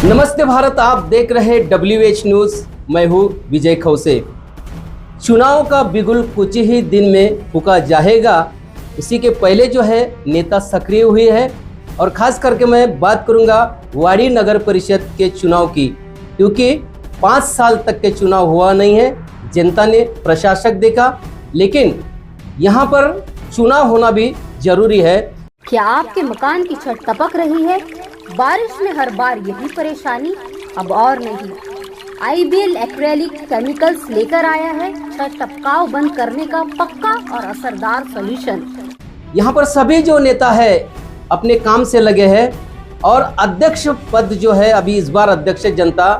नमस्ते भारत, आप देख रहे WH न्यूज़। मैं हूँ विजय खौसे। चुनाव का बिगुल कुछ ही दिन में फूंका जाएगा। उसी के पहले जो है नेता सक्रिय हुए हैं और खास करके मैं बात करूंगा वाड़ी नगर परिषद के चुनाव की, क्योंकि 5 साल तक के चुनाव हुआ नहीं है। जनता ने प्रशासक देखा, लेकिन यहाँ पर चुनाव होना भी जरूरी है। क्या आपके मकान की छत टपक रही है? बारिश में हर बार यही परेशानी? अब और नहीं, IBL एक्रेलिक केमिकल्स लेकर आया है छत टपकाव बंद करने का पक्का और असरदार सॉल्यूशन। यहाँ पर सभी जो नेता है अपने काम से लगे हैं और अध्यक्ष पद जो है अभी इस बार अध्यक्ष जनता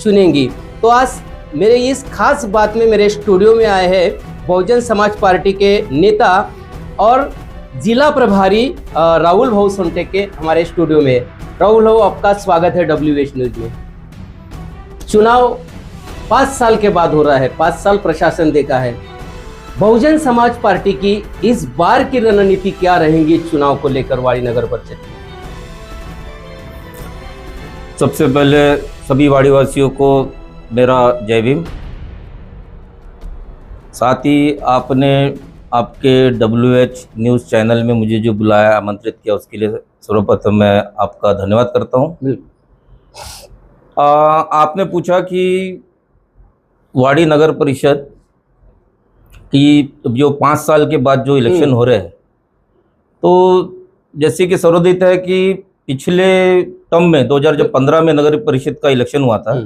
चुनेंगी। तो आज मेरे इस खास बात में मेरे स्टूडियो में आए हैं बहुजन समाज पार्टी के नेता और जिला प्रभारी राहुल भाऊ सोनटेक के हमारे स्टूडियो में। राहुल भाऊ, आपका स्वागत है WH न्यूज़ में। चुनाव 5 साल के बाद हो रहा है, 5 साल प्रशासन देखा है। बहुजन समाज पार्टी की इस बार की रणनीति क्या रहेंगी चुनाव को लेकर वाड़ी नगर परिषद? सबसे पहले सभी वाड़ीवासियों को मेरा जय भीम। साथ ही आपने आपके WH न्यूज़ चैनल में मुझे जो बुलाया, आमंत्रित किया, उसके लिए सर्वप्रथम मैं आपका धन्यवाद करता हूँ। आपने पूछा कि वाड़ी नगर परिषद की जो 5 साल के बाद जो इलेक्शन हो रहे हैं, तो जैसे कि सर्वोदित है कि पिछले टर्म में 2015 में नगर परिषद का इलेक्शन हुआ था,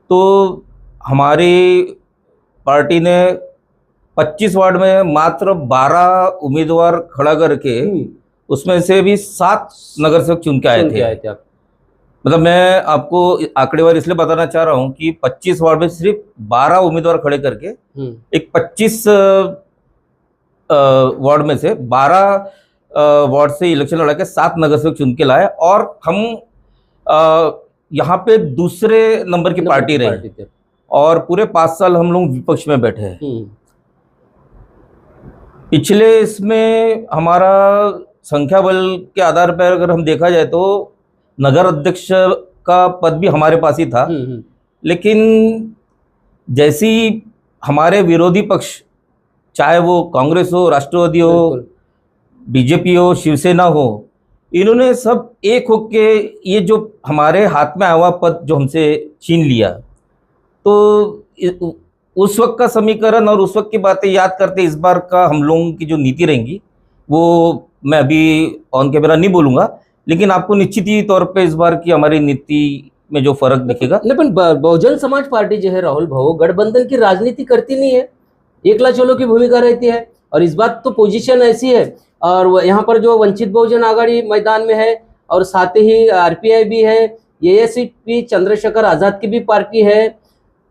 तो हमारी पार्टी ने 25 वार्ड में मात्र 12 उम्मीदवार खड़ा करके उसमें से भी 7 नगर सेवक चुन के आए थे। मतलब मैं आपको आंकड़ेवार इसलिए बताना चाह रहा हूं कि 25 वार्ड में सिर्फ 12 उम्मीदवार खड़े करके एक 25 वार्ड में से 12 वार्ड से इलेक्शन लड़ा के 7 नगर सेवक चुन के लाए और हम यहाँ पे दूसरे नंबर की पार्टी रही और पूरे 5 साल हम लोग विपक्ष में बैठे हैं। पिछले इसमें हमारा संख्या बल के आधार पर अगर हम देखा जाए तो नगर अध्यक्ष का पद भी हमारे पास ही था, लेकिन जैसी हमारे विरोधी पक्ष, चाहे वो कांग्रेस हो, राष्ट्रवादी हो, बीजेपी हो, शिवसेना हो, इन्होंने सब एक होके ये जो हमारे हाथ में आया हुआ पद जो हमसे छीन लिया। तो उस वक्त का समीकरण और उस वक्त की बातें याद करते इस बार का हम लोगों की जो नीति रहेंगी वो मैं अभी ऑन कैमरा नहीं बोलूँगा, लेकिन आपको निश्चित ही तौर पे इस बार की हमारी नीति में जो फर्क दिखेगा। लेकिन बहुजन समाज पार्टी जो है राहुल भाऊ, गठबंधन की राजनीति करती नहीं है, एकला चलो की भूमिका रहती है। और इस बात तो पोजीशन ऐसी है, और यहाँ पर जो वंचित बहुजन आघाड़ी मैदान में है और साथ ही RPI भी है, ASP चंद्रशेखर आजाद की भी पार्टी है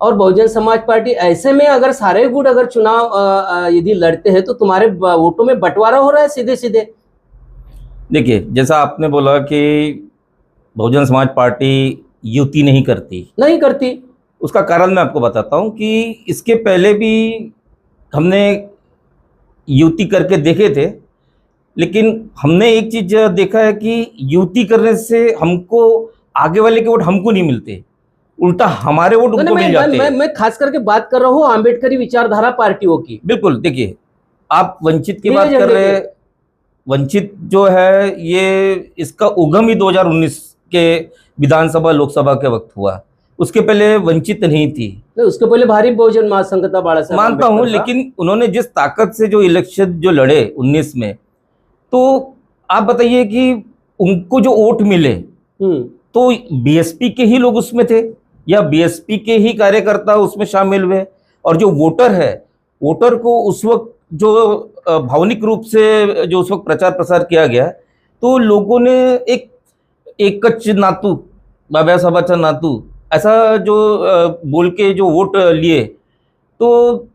और बहुजन समाज पार्टी। ऐसे में अगर सारे गुट अगर चुनाव यदि लड़ते हैं तो तुम्हारे वोटों में बंटवारा हो रहा है सीधे सीधे। देखिए, जैसा आपने बोला कि बहुजन समाज पार्टी युति नहीं करती, उसका कारण मैं आपको बताता हूं कि इसके पहले भी हमने युति करके देखे थे, लेकिन हमने एक चीज देखा है कि युति करने से हमको आगे वाले के वोट हमको नहीं मिलते, उल्टा हमारे वोट उनको मिल जाते हैं। मैं खास करके बात कर रहा हूँ आम्बेडकरी विचारधारा पार्टियों की। बिल्कुल, देखिए आप वंचित की बात कर रहे हैं। वंचित जो है ये इसका उगम ही 2019 के विधानसभा लोकसभा के वक्त हुआ, उसके पहले वंचित नहीं थी। उसके पहले भारी बहुजन महासंघ था, बाड़ा साहब मानता हूं, लेकिन उन्होंने जिस ताकत से जो इलेक्शन जो लड़े 19 में, तो आप बताइए कि उनको जो वोट मिले तो BSP के ही लोग उसमें थे या BSP के ही कार्यकर्ता उसमें शामिल हुए, और जो वोटर है, वोटर को उस वक्त जो भावनिक रूप से जो उस वक्त प्रचार प्रसार किया गया, तो लोगों ने एक कच्च नातू बाबा साहबाचा नातू ऐसा जो बोल के जो वोट लिए। तो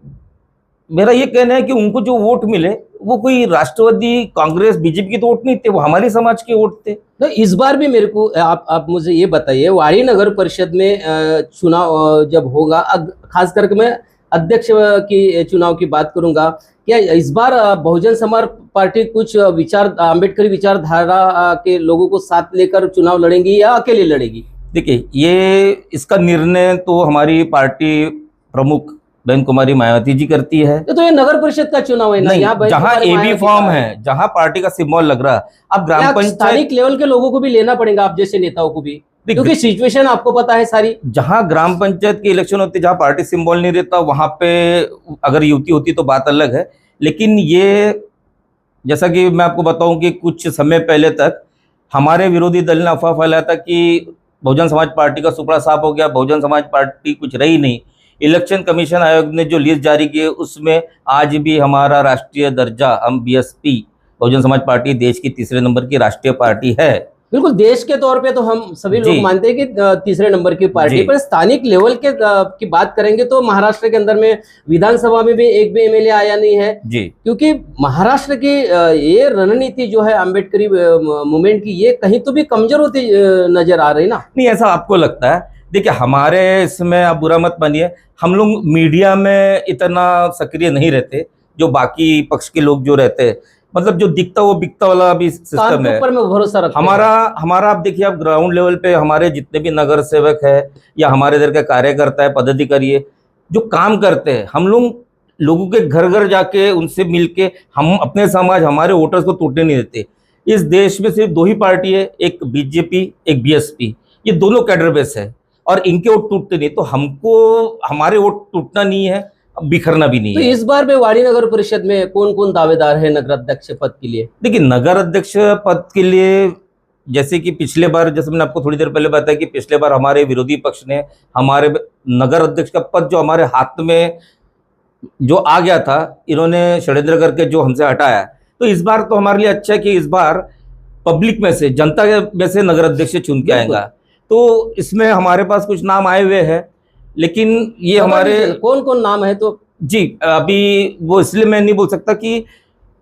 मेरा ये कहना है कि उनको जो वोट मिले वो कोई राष्ट्रवादी, कांग्रेस, बीजेपी के तो वोट नहीं थे, वो हमारे समाज के वोट थे। तो इस बार भी मेरे को आप मुझे ये बताइए, वाड़ी नगर परिषद में चुनाव जब होगा, खास करके मैं अध्यक्ष की चुनाव की बात करूंगा, क्या इस बार बहुजन समाज पार्टी कुछ आम्बेडकरी विचारधारा के लोगों को साथ लेकर चुनाव लड़ेंगी या अकेले लड़ेगी? देखिए, ये इसका निर्णय तो हमारी पार्टी प्रमुख बहन कुमारी मायावती जी करती है। तो ये नगर परिषद का चुनाव है ना, नहीं, यहाँ जहाँ एबी फॉर्म है, जहाँ पार्टी का सिंबल लग रहा है, अब ग्राम पंचायत स्थानिक लेवल के लोगों को भी लेना पड़ेगा, आप जैसे नेताओं को भी, क्योंकि सिचुएशन आपको पता है सारी। जहाँ ग्राम पंचायत की इलेक्शन होती है, जहाँ पार्टी सिंबल नहीं रहता, वहां पे अगर युति होती तो बात अलग है। लेकिन ये, जैसा कि मैं आपको बताऊं कि कुछ समय पहले तक हमारे विरोधी दल ने अफवाह फैलाया था कि बहुजन समाज पार्टी का सुपड़ा साफ हो गया, बहुजन समाज पार्टी कुछ रही नहीं। इलेक्शन कमीशन आयोग ने जो लिस्ट जारी की है उसमें आज भी हमारा राष्ट्रीय दर्जा, हम बीएसपी बहुजन समाज पार्टी देश की तीसरे नंबर की राष्ट्रीय पार्टी है। बिल्कुल, देश के तौर पे तो हम सभी लोग मानते हैं कि तीसरे नंबर की पार्टी, पर स्थानिक लेवल के की बात करेंगे तो महाराष्ट्र के अंदर में विधानसभा में भी एक भी एमएलए आया नहीं है जी, क्योंकि महाराष्ट्र की ये रणनीति जो है अम्बेडकरी मूवमेंट की, ये कहीं तो भी कमजोर होती नजर आ रही ना। नहीं, ऐसा आपको लगता है? देखिए, हमारे इसमें आप बुरा मत मानिए, हम लोग मीडिया में इतना सक्रिय नहीं रहते जो बाकी पक्ष के लोग जो रहते हैं, मतलब जो दिखता वो बिकता वाला भी सिस्टम है। ऊपर में भरोसा रखते हमारा आप देखिए, आप ग्राउंड लेवल पे हमारे जितने भी नगर सेवक है या हमारे इधर के कार्यकर्ता है, पदाधिकारी है, जो काम करते हैं, हम लोग लोगों के घर घर जाके उनसे मिलके हम अपने समाज, हमारे वोटर्स को टूटने नहीं देते। इस देश में सिर्फ दो ही पार्टी है, एक बीजेपी, एक बीएसपी, ये दोनों कैडर बेस है और इनके वोट टूटते नहीं, तो हमको हमारे वोट टूटना नहीं है, बिखरना भी नहीं तो है। इस बार में वाड़ी नगर परिषद में कौन कौन दावेदार है नगर अध्यक्ष पद के लिए? देखिए, नगर अध्यक्ष पद के लिए जैसे कि पिछले बार, जैसे मैंने आपको थोड़ी देर पहले बताया कि पिछले बार हमारे विरोधी पक्ष ने हमारे नगर अध्यक्ष का पद जो हमारे हाथ में जो आ गया था, इन्होंने षड्यंत्र करके जो हमसे हटाया। तो इस बार तो हमारे लिए अच्छा है कि इस बार पब्लिक में से, जनता में से नगर अध्यक्ष चुन के आएगा। तो इसमें हमारे पास कुछ नाम आए हुए हैं, लेकिन ये हमारे कौन कौन नाम है तो जी अभी वो इसलिए मैं नहीं बोल सकता कि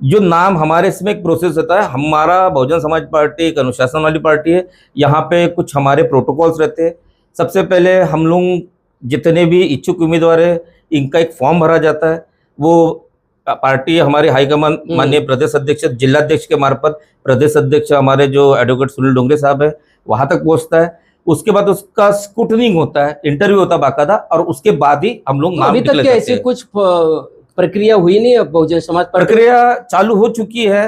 जो नाम हमारे, इसमें एक प्रोसेस होता है। हमारा बहुजन समाज पार्टी एक अनुशासन वाली पार्टी है, यहाँ पे कुछ हमारे प्रोटोकॉल्स रहते हैं। सबसे पहले हम लोग जितने भी इच्छुक उम्मीदवार है, इनका एक फॉर्म भरा जाता है। वो पार्टी हमारे हाईकमान माननीय प्रदेश अध्यक्ष, जिलाध्यक्ष के मार्फत प्रदेश अध्यक्ष हमारे जो एडवोकेट सुनील डोंगरे साहब है, वहां तक पहुंचता है। उसके बाद उसका स्क्रूटनिंग होता है, इंटरव्यू होता है बाकायदा, और उसके बाद ही हम लोग नाम अभी तक क्या ऐसी कुछ प्रक्रिया हुई नहीं है? बहुजन समाज प्रक्रिया चालू हो चुकी है।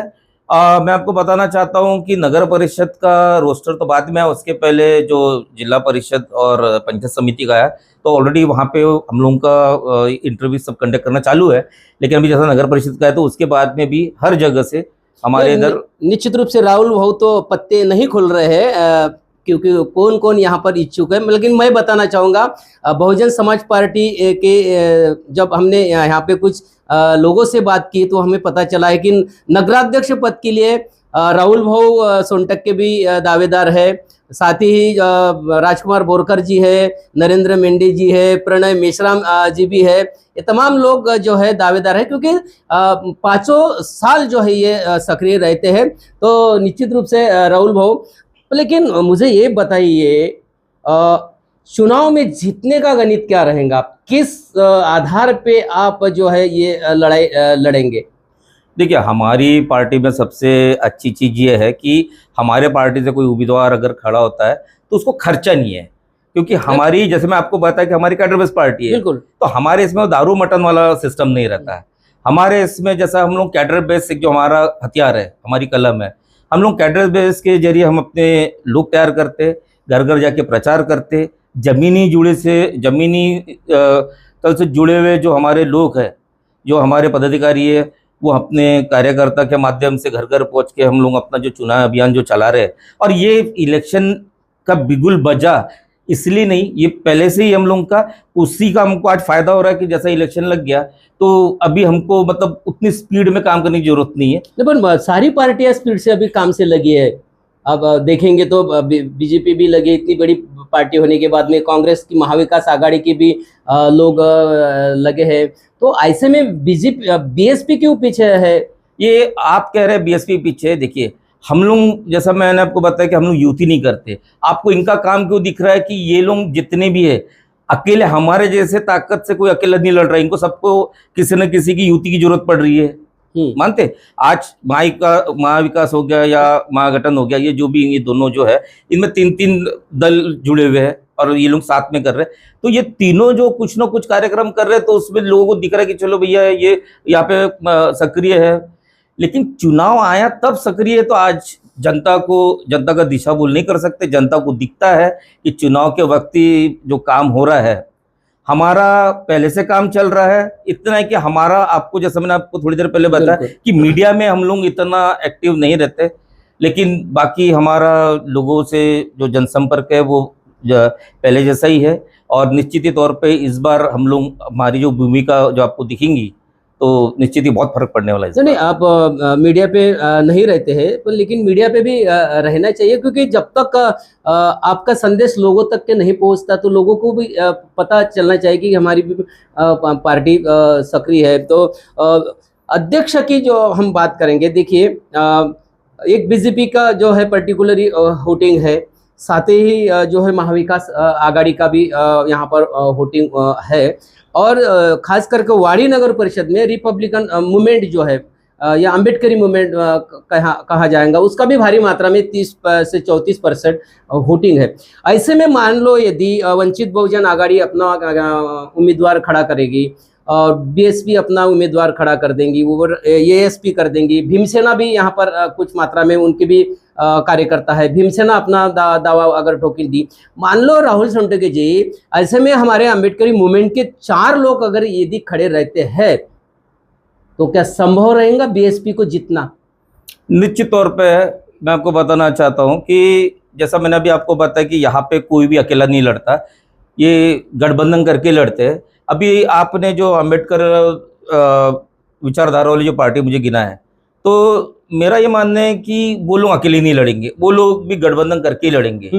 मैं आपको बताना चाहता हूं कि नगर परिषद का रोस्टर तो बाद में है, उसके पहले जो जिला परिषद और पंचायत समिति का है, तो ऑलरेडी वहां पे हम लोगों का इंटरव्यू सब कंडक्ट करना चालू है। लेकिन अभी जैसा नगर परिषद का है, तो उसके बाद में भी हर जगह से हमारे इधर निश्चित रूप से राहुल भाऊ तो पत्ते नहीं खुल रहे हैं, क्योंकि कौन कौन यहाँ पर इच्छुक है। लेकिन मैं बताना चाहूँगा, बहुजन समाज पार्टी के जब हमने यहाँ पे कुछ लोगों से बात की तो हमें पता चला है कि नगराध्यक्ष पद के लिए राहुल भाऊ सोनटक के भी दावेदार है, साथ ही राजकुमार बोरकर जी है, नरेंद्र मेंढे जी है, प्रणय मेश्राम जी भी है। ये तमाम लोग जो है दावेदार है, क्योंकि 5 साल जो है ये सक्रिय रहते हैं। तो निश्चित रूप से राहुल भाऊ, लेकिन मुझे ये बताइए, चुनाव में जीतने का गणित क्या रहेगा? किस आधार पे आप जो है ये लड़ाई लड़ेंगे? देखिए, हमारी पार्टी में सबसे अच्छी चीज़ ये है कि हमारे पार्टी से कोई उम्मीदवार अगर खड़ा होता है तो उसको खर्चा नहीं है, क्योंकि हमारी, जैसे मैं आपको बताया कि हमारी कैडर बेस पार्टी है, बिल्कुल, तो हमारे इसमें दारू मटन वाला सिस्टम नहीं रहता है। हमारे इसमें जैसा हम लोग कैडर बेस, जो हमारा हथियार है, हमारी कलम है, हम लोग कैडर बेस के जरिए हम अपने लोग तैयार करते, घर घर जाके प्रचार करते, जमीनी तल से जुड़े हुए जो हमारे लोग हैं, जो हमारे पदाधिकारी है, वो अपने कार्यकर्ता के माध्यम से घर घर पहुंच के हम लोग अपना जो चुनाव अभियान जो चला रहे हैं। और ये इलेक्शन का बिगुल बजा इसलिए नहीं, ये पहले से ही हम लोगों का, उसी का हमको आज फायदा हो रहा है कि जैसा इलेक्शन लग गया तो अभी हमको मतलब उतनी स्पीड में काम करने की जरूरत नहीं है। लेकिन सारी पार्टियां स्पीड से अभी काम से लगी है। अब देखेंगे तो बीजेपी भी लगी, इतनी बड़ी पार्टी होने के बाद में कांग्रेस की महाविकास आघाड़ी की भी लोग लगे हैं। तो ऐसे में बीएसपी क्यों पीछे है? ये आप कह रहे हैं बीएसपी पीछे है। देखिए, हम लोग, जैसा मैंने आपको बताया कि हम लोग युति नहीं करते। आपको इनका काम क्यों दिख रहा है कि ये लोग जितने भी है अकेले, हमारे जैसे ताकत से कोई अकेला नहीं लड़ रहा है, इनको सबको किसी न किसी की युति की जरूरत पड़ रही है। मानते? आज महाविकास हो गया या महागठन हो गया, ये जो भी ये दोनों जो है, इनमें 3-3 दल जुड़े हुए हैं और ये लोग साथ में कर रहे हैं। तो ये तीनों जो कुछ ना कुछ कार्यक्रम कर रहे हैं, तो उसमें लोगों को दिख रहा है कि चलो भैया ये यहाँ पे सक्रिय है। लेकिन चुनाव आया तब सक्रिय है, तो आज जनता का दिशा भूल नहीं कर सकते। जनता को दिखता है कि चुनाव के वक्त ही जो काम हो रहा है, हमारा पहले से काम चल रहा है। इतना है कि हमारा, आपको जैसा मैंने आपको थोड़ी देर पहले बताया कि मीडिया में हम लोग इतना एक्टिव नहीं रहते, लेकिन बाकी हमारा लोगों से जो जनसंपर्क है वो पहले जैसा ही है। और निश्चित ही तौर पे इस बार हम लोग, हमारी जो भूमिका जो आपको दिखेंगी, तो निश्चित ही बहुत फर्क पड़ने वाला है। नहीं, आप मीडिया पे नहीं रहते हैं, पर लेकिन मीडिया पे भी रहना चाहिए, क्योंकि जब तक आपका संदेश लोगों तक के नहीं पहुंचता, तो लोगों को भी पता चलना चाहिए कि हमारी भी पार्टी सक्रिय है। तो अध्यक्ष की जो हम बात करेंगे, देखिए एक बीजेपी का जो है पर्टिकुलरली वोटिंग है, साथ ही जो है महाविकास आघाड़ी का भी यहाँ पर वोटिंग है। और खास करके वाड़ी नगर परिषद में रिपब्लिकन मूवमेंट जो है या अम्बेडकरी मूवमेंट कहा जाएगा, उसका भी भारी मात्रा में 30 से 34% वोटिंग है। ऐसे में मान लो यदि वंचित बहुजन आघाड़ी अपना उम्मीदवार खड़ा करेगी और बीएसपी अपना उम्मीदवार खड़ा कर देंगी और एएसपी कर देंगी, भीमसेना भी यहाँ पर कुछ मात्रा में उनके भी कार्यकर्ता है, भीमसेना अपना दावा अगर ठोकिल दी, मान लो राहुल सोनटके जी, ऐसे में हमारे अम्बेडकरी मूवमेंट के 4 लोग अगर यदि खड़े रहते हैं, तो क्या संभव रहेगा बीएसपी को जीतना? निश्चित तौर पे मैं आपको बताना चाहता हूं कि जैसा मैंने अभी आपको बताया कि यहाँ पे कोई भी अकेला नहीं लड़ता, ये गठबंधन करके लड़ते हैं। अभी आपने जो अम्बेडकर विचारधारा वाली जो पार्टी मुझे गिना है, तो मेरा ये मानना है कि वो लोग अकेले नहीं लड़ेंगे, वो लोग भी गठबंधन करके ही लड़ेंगे।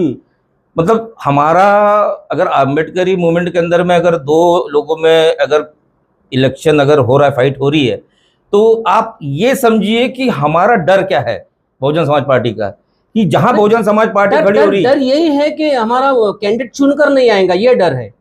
मतलब हमारा अगर अम्बेडकरी मूवमेंट के अंदर में अगर 2 लोगों में अगर इलेक्शन अगर हो रहा है, फाइट हो रही है, तो आप ये समझिए कि हमारा डर क्या है बहुजन समाज पार्टी का, कि जहां बहुजन समाज पार्टी खड़ी हो रही है, डर यही है कि हमारा कैंडिडेट चुनकर नहीं आएगा, ये डर है।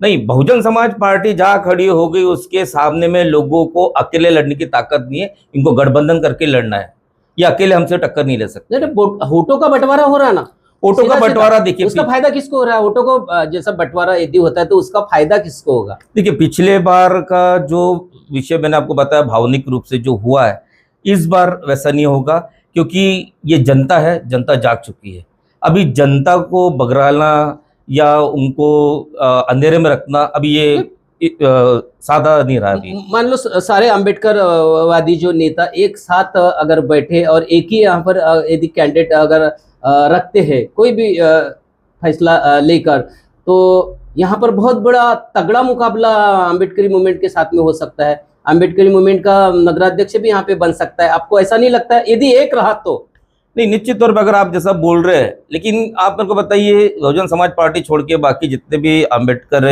नहीं, बहुजन समाज पार्टी जहां खड़ी हो गई, उसके सामने में लोगों को अकेले लड़ने की ताकत नहीं है, इनको गठबंधन करके लड़ना है। ये अकेले हमसे टक्कर नहीं ले सकते। वोटों का बंटवारा हो रहा है ना, वोटों का बंटवारा देखिए, उसका फायदा किसको हो रहा है? वोटों को जैसा बंटवारा यदि होता है तो उसका फायदा किसको होगा? देखिए, पिछले बार का जो विषय मैंने आपको बताया भावनिक रूप से जो हुआ है, इस बार वैसा नहीं होगा, क्योंकि ये जनता है, जनता जाग चुकी है। अभी जनता को बगराना या उनको अंधेरे में रखना अभी ये सादा नहीं रहा। अभी मान लो सारे अम्बेडकर वादी जो नेता एक साथ अगर बैठे और एक ही यहाँ पर यदि कैंडिडेट अगर रखते हैं, कोई भी फैसला लेकर, तो यहाँ पर बहुत बड़ा तगड़ा मुकाबला अम्बेडकरी मूवमेंट के साथ में हो सकता है। अम्बेडकरी मूवमेंट का नगराध्यक्ष भी यहाँ पे बन सकता है। आपको ऐसा नहीं लगता है यदि एक रहा तो? नहीं, निश्चित तौर पर अगर आप जैसा बोल रहे हैं, लेकिन आप मेरे को बताइए, बहुजन समाज पार्टी छोड़ के बाकी जितने भी अम्बेडकर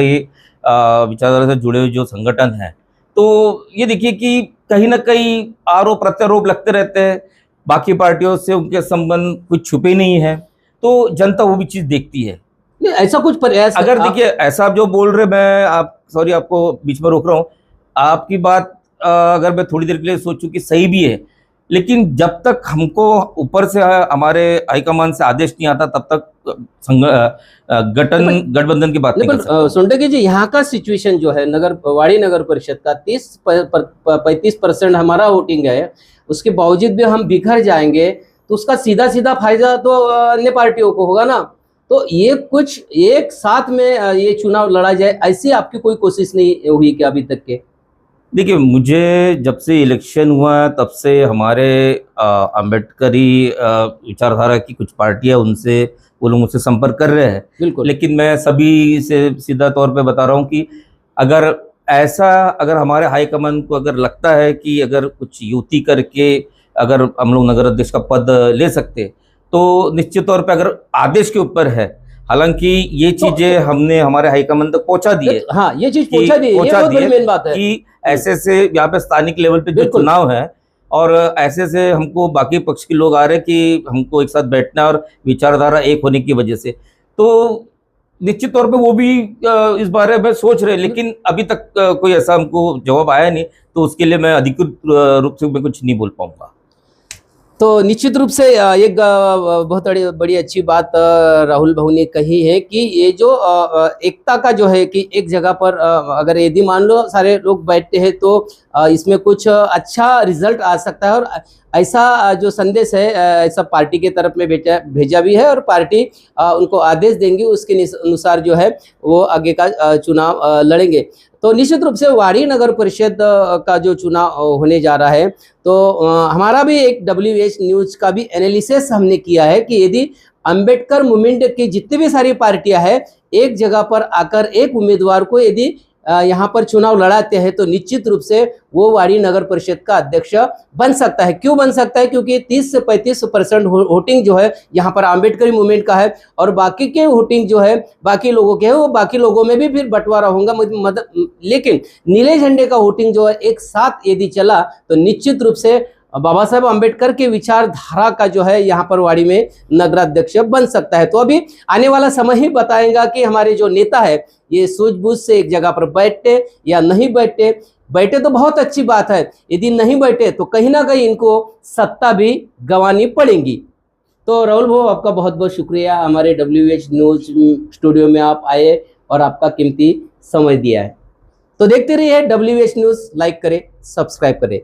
विचारधारा से जुड़े हुए जो संगठन हैं, तो ये देखिए कि कहीं ना कहीं आरोप प्रत्यारोप लगते रहते हैं। बाकी पार्टियों से उनके संबंध कुछ छुपे नहीं है, तो जनता वो भी चीज़ देखती है। नहीं, ऐसा कुछ प्रयास अगर देखिए, ऐसा आप जो बोल रहे, मैं सॉरी आपको बीच में रोक रहा हूँ, आपकी बात अगर मैं थोड़ी देर के लिए सोचूं कि सही भी है, लेकिन जब तक हमको ऊपर से हमारे हाईकमान से आदेश नहीं आता, तब तक गठबंधन की बात नहीं कर सकते। सोनटके जी, यहाँ का सिचुएशन जो है, वाड़ी नगर परिषद का 30-35% हमारा वोटिंग है, उसके बावजूद भी हम बिखर जाएंगे, तो उसका सीधा सीधा फायदा तो अन्य पार्टियों को होगा ना। तो ये कुछ एक साथ में ये चुनाव लड़ा जाए, ऐसी आपकी कोई कोशिश नहीं हुई क्या अभी तक के? देखिए, मुझे जब से इलेक्शन हुआ तब से हमारे अम्बेडकरी विचारधारा की कुछ पार्टियां, उनसे वो लोग मुझसे संपर्क कर रहे हैं। बिल्कुल। लेकिन मैं सभी से सीधा तौर पे बता रहा हूं कि अगर हमारे हाईकमान को अगर लगता है कि अगर कुछ युति करके अगर हम लोग नगर अध्यक्ष का पद ले सकते, तो निश्चित तौर पे अगर आदेश के ऊपर है, हालांकि ये चीजें हमने हमारे हाईकमान तक पहुंचा दी है। हाँ, ये चीज पहुंचा दी है, ये बहुत बड़ी मेन बात है कि ऐसे से यहाँ पे स्थानिक लेवल पे जो चुनाव है, और ऐसे से हमको बाकी पक्ष के लोग आ रहे हैं कि हमको एक साथ बैठना और विचारधारा एक होने की वजह से, तो निश्चित तौर पे वो भी इस बारे में सोच रहे हैं, लेकिन अभी तक कोई ऐसा हमको जवाब आया नहीं, तो उसके लिए मैं अधिकृत रूप से मैं कुछ नहीं बोल पाऊंगा। तो निश्चित रूप से एक बहुत बड़ी अच्छी बात राहुल भाऊ ने कही है कि ये जो एकता का जो है कि एक जगह पर अगर यदि मान लो सारे लोग बैठते हैं तो इसमें कुछ अच्छा रिजल्ट आ सकता है, और ऐसा जो संदेश है ऐसा पार्टी के तरफ में भेजा भी है, और पार्टी उनको आदेश देंगी, उसके अनुसार जो है वो आगे का चुनाव लड़ेंगे। तो निश्चित रूप से वाड़ी नगर परिषद का जो चुनाव होने जा रहा है, तो हमारा भी एक WH न्यूज का भी एनालिसिस हमने किया है कि यदि अंबेडकर मूवमेंट की जितनी भी सारी पार्टियां हैं एक जगह पर आकर एक उम्मीदवार को यदि यहाँ पर चुनाव लड़ाते हैं तो निश्चित रूप से वो वाड़ी नगर परिषद का अध्यक्ष बन सकता है। क्यों बन सकता है? क्योंकि 30 से 35% वोटिंग जो है यहाँ पर आम्बेडकरी मूवमेंट का है, और बाकी के वोटिंग जो है बाकी लोगों के है, वो बाकी लोगों में भी फिर बंटवारा होगा। लेकिन नीले झंडे का वोटिंग जो है एक साथ यदि चला तो निश्चित रूप से बाबा साहेब अम्बेडकर के विचारधारा का जो है यहाँ पर वाड़ी में नगराध्यक्ष बन सकता है। तो अभी आने वाला समय ही बताएगा कि हमारे जो नेता है ये सूझबूझ से एक जगह पर बैठते या नहीं बैठते। बैठे तो बहुत अच्छी बात है, यदि नहीं बैठे तो कहीं ना कहीं इनको सत्ता भी गंवानी पड़ेगी। तो राहुल भाऊ, आपका बहुत बहुत शुक्रिया, हमारे WH न्यूज स्टूडियो में आप आए और आपका कीमती समय दिया है। तो देखते रहिए WH न्यूज, लाइक करें, सब्सक्राइब करें।